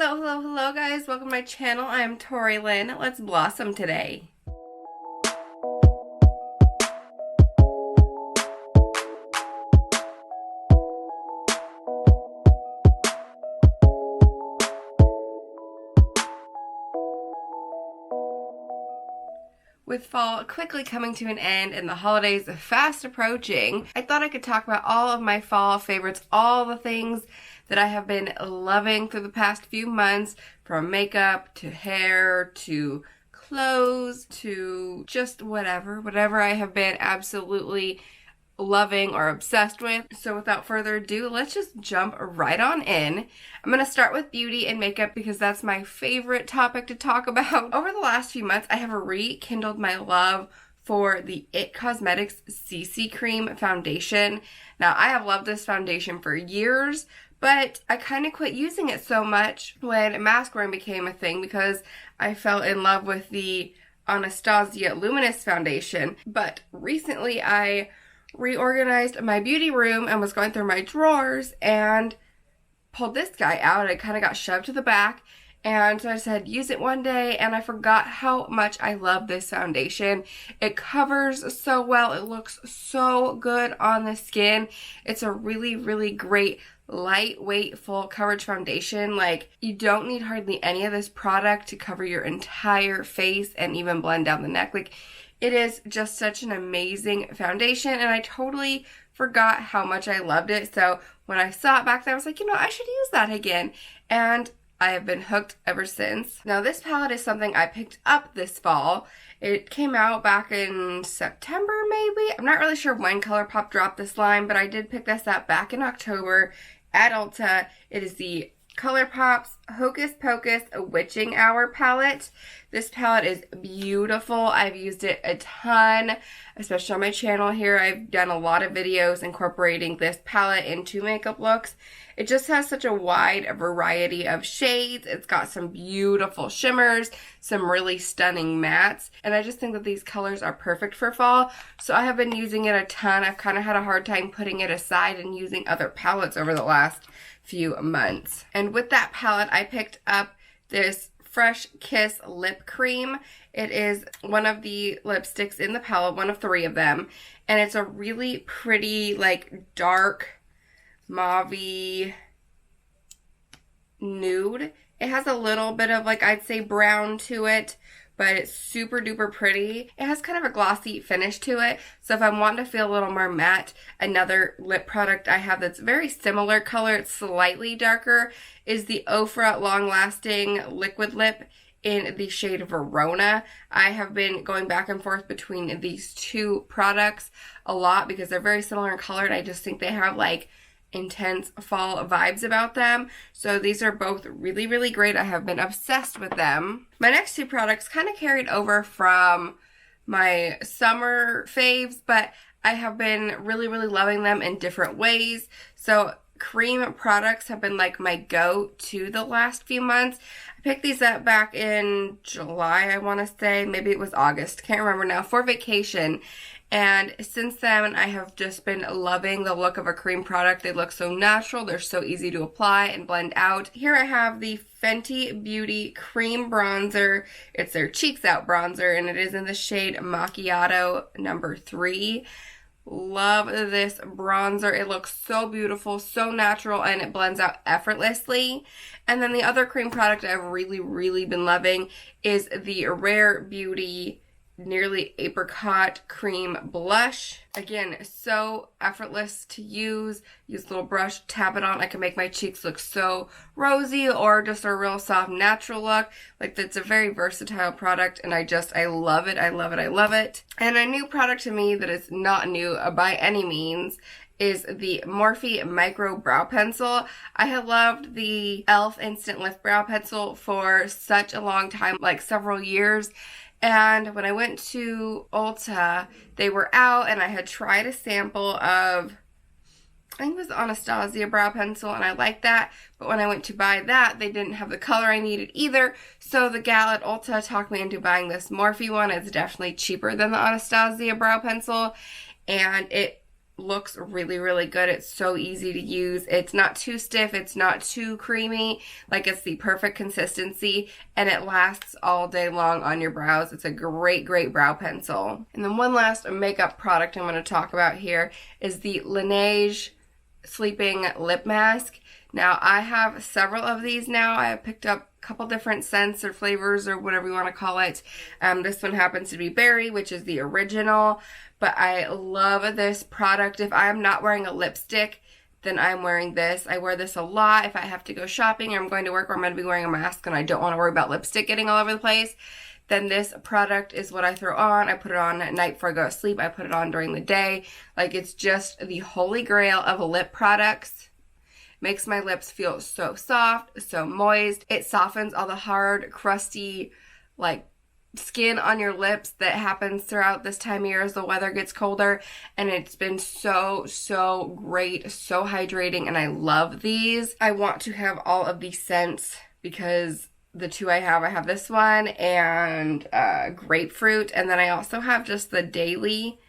Hello guys, welcome to my channel. I am Tori Lynn. Let's blossom today. With fall quickly coming to an end and the holidays fast approaching, I thought I could talk about all of my fall favorites, all the things that I have been loving through the past few months, from makeup to hair to clothes to just whatever I have been absolutely loving or obsessed with. So without further ado, let's just jump right on in. I'm going to start with beauty and makeup because that's my favorite topic to talk about. Over the last few months, I have rekindled my love for the IT Cosmetics CC Cream foundation. Now, I have loved this foundation for years, but I kind of quit using it so much when mask wearing became a thing because I fell in love with the Anastasia Luminous foundation. But recently, I reorganized my beauty room and was going through my drawers and pulled this guy out. It kind of got shoved to the back, and so I said use it one day, and I forgot how much I love this foundation. It covers so well. It looks so good on the skin. It's a really great lightweight full coverage foundation. Like, you don't need hardly any of this product to cover your entire face and even blend down the neck. Like, it is just such an amazing foundation, and I totally forgot how much I loved it. So when I saw it back there, I was like, I should use that again. And I have been hooked ever since. Now, this palette is something I picked up this fall. It came out back in September, maybe? I'm not really sure when Colourpop dropped this line, but I did pick this up back in October at Ulta. It is the Colourpop's Hocus Pocus Witching Hour palette. This palette is beautiful. I've used it a ton, especially on my channel here. I've done a lot of videos incorporating this palette into makeup looks. It just has such a wide variety of shades. It's got some beautiful shimmers, some really stunning mattes, and I just think that these colors are perfect for fall. So I have been using it a ton. I've kind of had a hard time putting it aside and using other palettes over the last few months. And with that palette, I picked up this Fresh Kiss lip cream. It is one of the lipsticks in the palette, one of 3 of them, and it's a really pretty, like, dark mauve nude. It has a little bit of, like, I'd say brown to it, but it's super duper pretty. It has kind of a glossy finish to it, so if I'm wanting to feel a little more matte, another lip product I have that's very similar color, it's slightly darker, is the Ofra Long Lasting Liquid Lip in the shade Verona. I have been going back and forth between these 2 products a lot because they're very similar in color, and I just think they have, like, intense fall vibes about them. So these are both really great. I have been obsessed with them. My next 2 products kind of carried over from my summer faves, but I have been really loving them in different ways. So cream products have been like my go-to the last few months. I picked these up back in July, I want to say. Maybe it was August. Can't remember now. For vacation. And since then, I have just been loving the look of a cream product. They look so natural. They're so easy to apply and blend out. Here I have the Fenty Beauty Cream Bronzer. It's their Cheeks Out bronzer, and it is in the shade Macchiato number 3. Love this bronzer. It looks so beautiful, so natural, and it blends out effortlessly. And then the other cream product I've really been loving is the Rare Beauty Nearly Apricot Cream Blush. Again, so effortless to use. Use a little brush, tap it on. I can make my cheeks look so rosy or just a real soft, natural look. Like, it's a very versatile product, and I love it. I love it. And a new product to me that is not new by any means is the Morphe Micro Brow Pencil. I have loved the e.l.f. Instant Lift Brow Pencil for such a long time, like several years. And when I went to Ulta, they were out, and I had tried a sample of, I think it was the Anastasia brow pencil, and I liked that. But when I went to buy that, they didn't have the color I needed either. So the gal at Ulta talked me into buying this Morphe one. It's definitely cheaper than the Anastasia brow pencil, and it looks really, really good. It's so easy to use. It's not too stiff. It's not too creamy. Like, it's the perfect consistency, and it lasts all day long on your brows. It's a great, great brow pencil. And then one last makeup product I'm going to talk about here is the Lineage Sleeping Lip Mask. Now, I have several of these now. I have picked up a couple different scents or flavors or whatever you want to call it. This one happens to be berry, which is the original. But I love this product. If I'm not wearing a lipstick, then I'm wearing this. I wear this a lot if I have to go shopping or I'm going to work or I'm going to be wearing a mask and I don't want to worry about lipstick getting all over the place. Then this product is what I throw on. I put it on at night before I go to sleep. I put it on during the day. Like, it's just the holy grail of lip products. Makes my lips feel so soft, so moist. It softens all the hard, crusty, like, skin on your lips that happens throughout this time of year as the weather gets colder, and it's been so great, so hydrating, and I love these. I want to have all of these scents because the two I have this one and grapefruit, and then I also have just the daily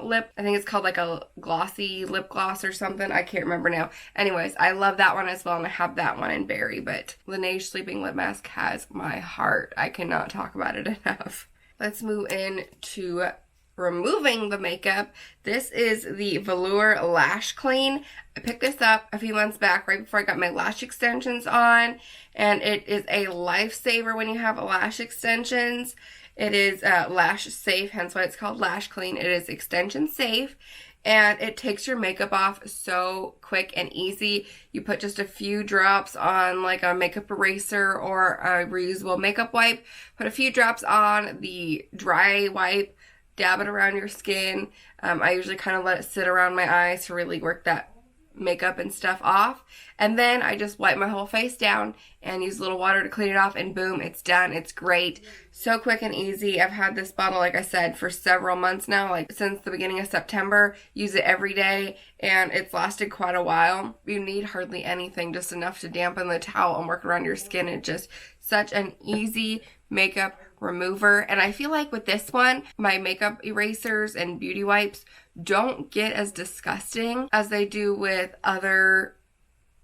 lip. I think it's called like a glossy lip gloss or something. I can't remember now. Anyways, I love that one as well, and I have that one in berry, but Lineage Sleeping Lip Mask has my heart. I cannot talk about it enough. Let's move in to removing the makeup. This is the Velour Lash Clean. I picked this up a few months back right before I got my lash extensions on, and it is a lifesaver when you have lash extensions. It is lash safe, hence why it's called Lash Clean. It is extension safe, and it takes your makeup off so quick and easy. You put just a few drops on like a makeup eraser or a reusable makeup wipe. Put a few drops on the dry wipe, dab it around your skin. I usually kind of let it sit around my eyes to really work that makeup and stuff off, and then I just wipe my whole face down and use a little water to clean it off, and boom, it's done. It's great, so quick and easy. I've had this bottle, like I said, for several months now, like since the beginning of September. Use it every day, and it's lasted quite a while. You need hardly anything, just enough to dampen the towel and work around your skin. It's just such an easy makeup remover, and I feel like with this one, my makeup erasers and beauty wipes don't get as disgusting as they do with other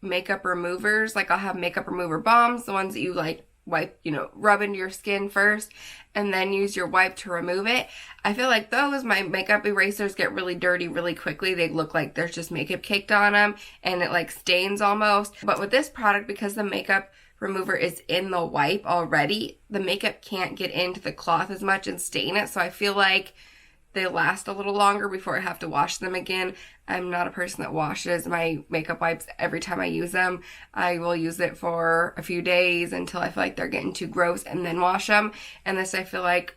makeup removers. Like, I'll have makeup remover bombs, the ones that you like wipe, rub into your skin first and then use your wipe to remove it. I feel like those, my makeup erasers get really dirty really quickly. They look like there's just makeup caked on them and it like stains almost. But with this product, because the makeup remover is in the wipe already, the makeup can't get into the cloth as much and stain it. So I feel like they last a little longer before I have to wash them again. I'm not a person that washes my makeup wipes every time I use them. I will use it for a few days until I feel like they're getting too gross and then wash them. And this, I feel like,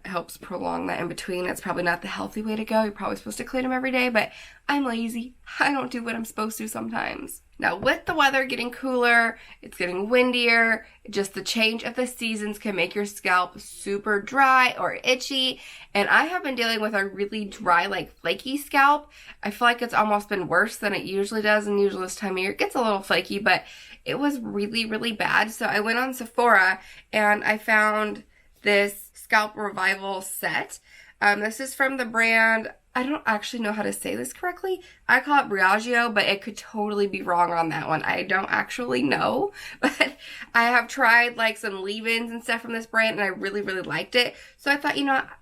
helps prolong that in between. It's probably not the healthy way to go. You're probably supposed to clean them every day, but I'm lazy. I don't do what I'm supposed to sometimes. Now, with the weather getting cooler, it's getting windier, just the change of the seasons can make your scalp super dry or itchy, and I have been dealing with a really dry, like flaky scalp. I feel like it's almost been worse than it usually does, and usually this time of year it gets a little flaky, but it was really, really bad. So I went on Sephora and I found this Scalp Revival Set. This is from the brand, I don't actually know how to say this correctly. I call it Briogeo, but it could totally be wrong on that one. I don't actually know, but I have tried like some leave-ins and stuff from this brand, and I really, really liked it. So I thought,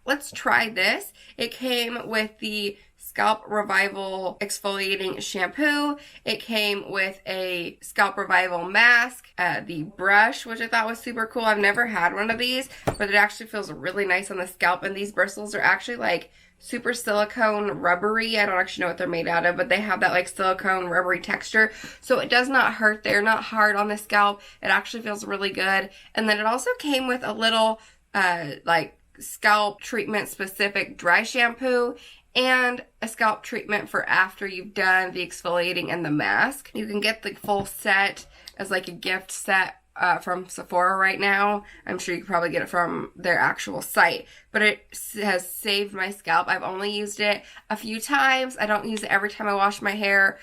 let's try this. It came with the Scalp Revival Exfoliating Shampoo. It came with a Scalp Revival Mask, the brush, which I thought was super cool. I've never had one of these, but it actually feels really nice on the scalp, and these bristles are actually like super silicone rubbery. I don't actually know what they're made out of, but they have that like silicone rubbery texture, so it does not hurt. They're not hard on the scalp. It actually feels really good. And then it also came with a little like scalp treatment specific dry shampoo and a scalp treatment for after you've done the exfoliating and the mask. You can get the full set as like a gift set from Sephora right now. I'm sure you could probably get it from their actual site, but it has saved my scalp. I've only used it a few times. I don't use it every time I wash my hair,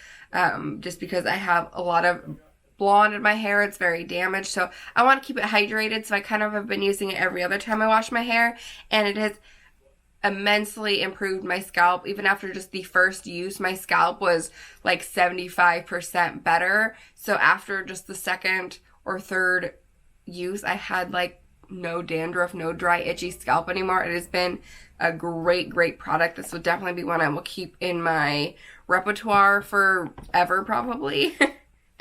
just because I have a lot of blonde in my hair. It's very damaged, so I want to keep it hydrated, so I kind of have been using it every other time I wash my hair, and it has immensely improved my scalp. Even after just the first use, my scalp was like 75% better. So after just the second or third use, I had like no dandruff, no dry, itchy scalp anymore. It has been a great product. This would definitely be one I will keep in my repertoire forever, probably.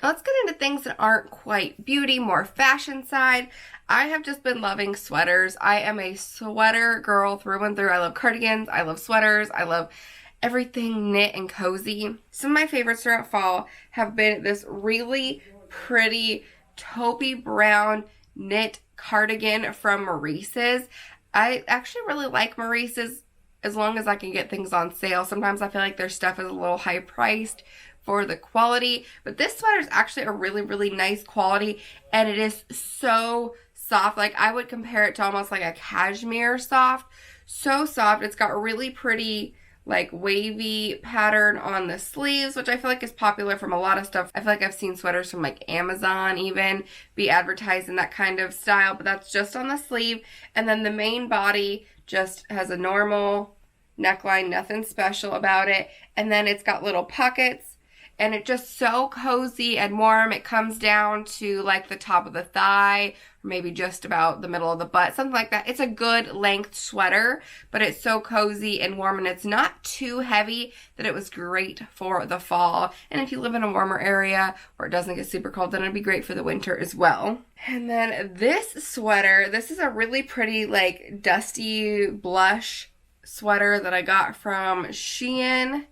Let's get into things that aren't quite beauty, more fashion side. I have just been loving sweaters. I am a sweater girl through and through. I love cardigans. I love sweaters. I love everything knit and cozy. Some of my favorites throughout fall have been this really pretty taupey brown knit cardigan from MOONRISE. I actually really like MOONRISE as long as I can get things on sale. Sometimes I feel like their stuff is a little high priced for the quality, but this sweater is actually a really nice quality, and it is so soft. Like, I would compare it to almost like a cashmere soft. So soft. It's got a really pretty like wavy pattern on the sleeves, which I feel like is popular from a lot of stuff. I feel like I've seen sweaters from like Amazon even be advertised in that kind of style, but that's just on the sleeve. And then the main body just has a normal neckline, nothing special about it. And then it's got little pockets, and it's just so cozy and warm. It comes down to like the top of the thigh, or maybe just about the middle of the butt, something like that. It's a good length sweater, but it's so cozy and warm, and it's not too heavy that it was great for the fall. And if you live in a warmer area where it doesn't get super cold, then it'd be great for the winter as well. And then this sweater, this is a really pretty like dusty blush sweater that I got from Shein.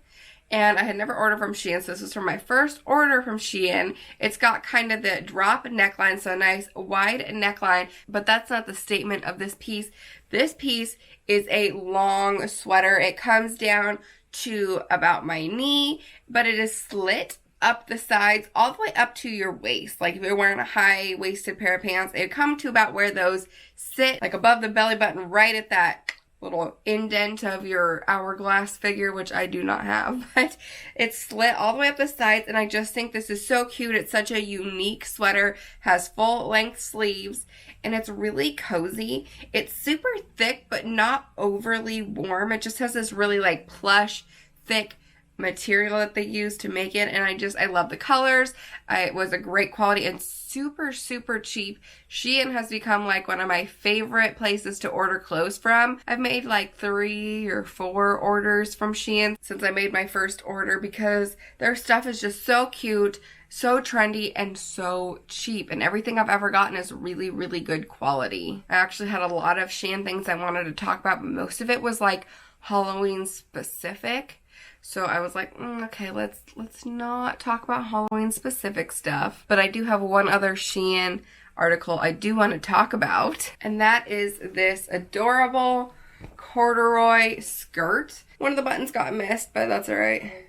And I had never ordered from Shein, so this is from my first order from Shein. It's got kind of the drop neckline, so a nice wide neckline, but that's not the statement of this piece. This piece is a long sweater. It comes down to about my knee, but it is slit up the sides all the way up to your waist. Like if you're wearing a high-waisted pair of pants, it would come to about where those sit, like above the belly button, right at that little indent of your hourglass figure, which I do not have, but it's slit all the way up the sides, and I just think this is so cute. It's such a unique sweater, has full length sleeves, and it's really cozy. It's super thick, but not overly warm. It just has this really like plush, thick material that they use to make it, and I love the colors. It was a great quality and super cheap. Shein has become like one of my favorite places to order clothes from. I've made like 3 or 4 orders from Shein since I made my first order, because their stuff is just so cute, so trendy, and so cheap, and everything I've ever gotten is really good quality. I actually had a lot of Shein things I wanted to talk about, but most of it was like Halloween specific. So I was like, okay, let's not talk about Halloween specific stuff. But I do have one other Shein article I do want to talk about, and that is this adorable corduroy skirt. One of the buttons got missed, but that's alright.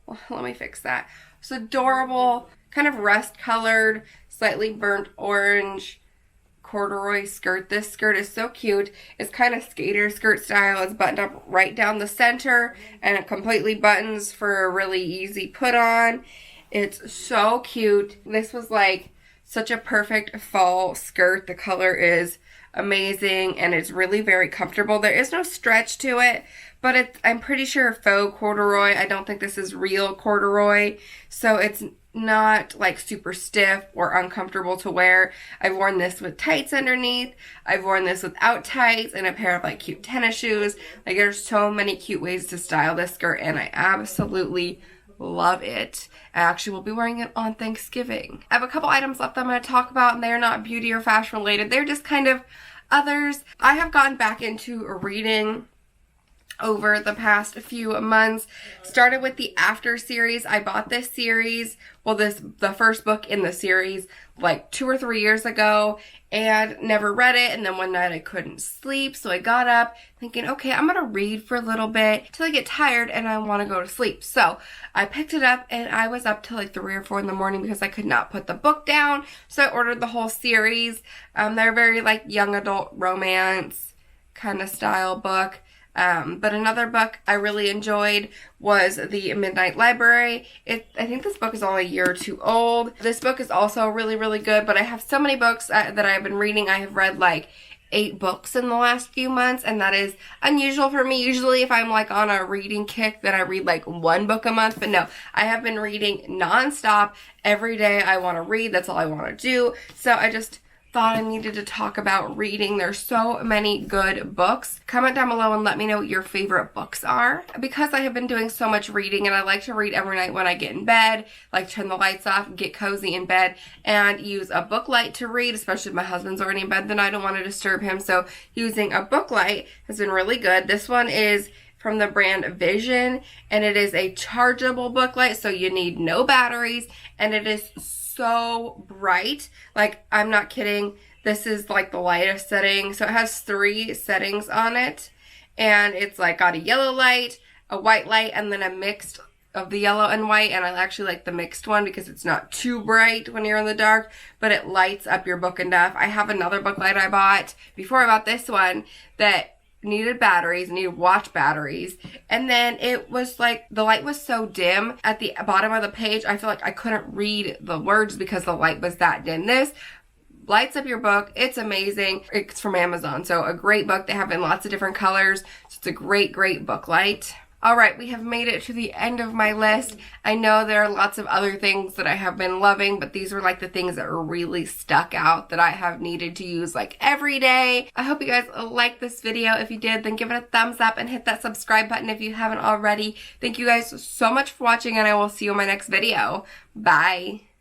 Well, let me fix that. It's adorable, kind of rust colored, slightly burnt orange corduroy skirt. This skirt is so cute. It's kind of skater skirt style. It's buttoned up right down the center, and it completely buttons for a really easy put on. It's so cute. This was like such a perfect fall skirt. The color is amazing, and it's really very comfortable. There is no stretch to it, but I'm pretty sure faux corduroy. I don't think this is real corduroy, so it's not like super stiff or uncomfortable to wear. I've worn this with tights underneath. I've worn this without tights and a pair of like cute tennis shoes. Like there's so many cute ways to style this skirt, and I absolutely love it. I actually will be wearing it on Thanksgiving. I have a couple items left I'm going to talk about, and they're not beauty or fashion related. They're just kind of others. I have gotten back into reading over the past few months. Started with the After series. I bought this series, well, the first book in the series like 2 or 3 years ago, and never read it. And then one night I couldn't sleep, so I got up thinking, okay, I'm gonna read for a little bit till I get tired and I want to go to sleep. So I picked it up, and I was up till like 3 or 4 in the morning because I could not put the book down. So I ordered the whole series. They're very like young adult romance kind of style book. But another book I really enjoyed was The Midnight Library. I think this book is only a year or 2 old. This book is also really good, but I have so many books that I've been reading. I have read like 8 books in the last few months, and that is unusual for me. Usually if I'm like on a reading kick, then I read like 1 book a month, but no, I have been reading nonstop. Every day I want to read. That's all I want to do. So I just thought I needed to talk about reading. There's so many good books. Comment down below and let me know what your favorite books are. Because I have been doing so much reading, and I like to read every night when I get in bed, like turn the lights off, get cozy in bed, and use a book light to read, especially if my husband's already in bed, then I don't want to disturb him. So using a book light has been really good. This one is from the brand Vision, and it is a chargeable book light, so you need no batteries, and it is so bright. Like, I'm not kidding. This is like the lightest setting. So it has 3 settings on it, and it's like got a yellow light, a white light, and then a mixed of the yellow and white. And I actually like the mixed one because it's not too bright when you're in the dark, but it lights up your book enough. I have another book light I bought before I bought this one that needed batteries, needed watch batteries, and then it was like the light was so dim at the bottom of the page, I feel like I couldn't read the words because the light was that dim. This lights up your book. It's amazing. It's from Amazon, so a great book. They have in lots of different colors, so it's a great book light. All right, we have made it to the end of my list. I know there are lots of other things that I have been loving, but these were like the things that really stuck out that I have needed to use like every day. I hope you guys liked this video. If you did, then give it a thumbs up and hit that subscribe button if you haven't already. Thank you guys so much for watching, and I will see you in my next video. Bye.